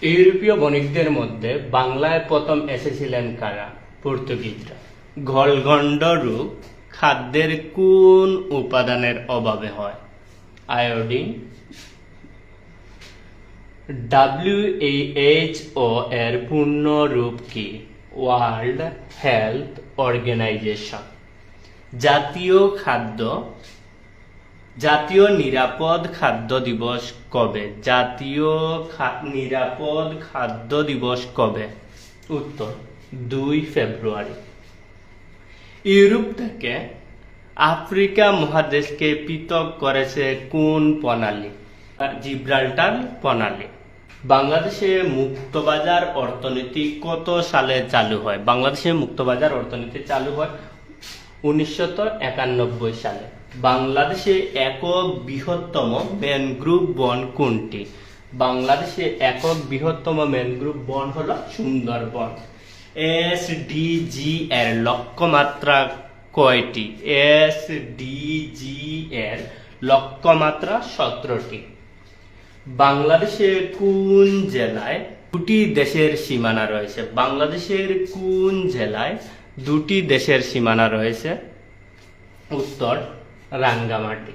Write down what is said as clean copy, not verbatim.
ইউরোপীয় বণিকদের মধ্যে বাংলায় প্রথম এসেছিলেন কারা? পর্তুগিজরা। গলগণ্ড রোগ খাদ্যের কোন উপাদানের অভাবে হয়? আয়োডিন। WHO এর পূর্ণ রূপ কি? World health organization. জাতীয় নিরাপদ খাদ্য দিবস কবে? নিরাপদ খাদ্য দিবস কবে? উত্তর 2 ফেব্রুয়ারি। ইউরোপ থেকে আফ্রিকা মহাদেশকে পৃথক করেছে কোন প্রণালী? জিব্রাল্টার প্রণালী। বাংলাদেশে মুক্তবাজার অর্থনীতি কত সালে চালু হয়? বাংলাদেশে মুক্তবাজার অর্থনীতি চালু হয় 1991 সালে। বাংলাদেশে একক বৃহত্তম ম্যানগ্রোভ বন কোনটি? বাংলাদেশে একক বৃহত্তম ম্যানগ্রোভ বন হলো সুন্দরবন। SDG এর লক্ষ্যমাত্রা কয়টি? SDG এর লক্ষ্যমাত্রা 17টি। বাংলাদেশের কোন জেলায় দুটি দেশের সীমানা রয়েছে? বাংলাদেশের কোন জেলায় দুটি দেশের সীমানা রয়েছে? উত্তর রাঙ্গামাটি।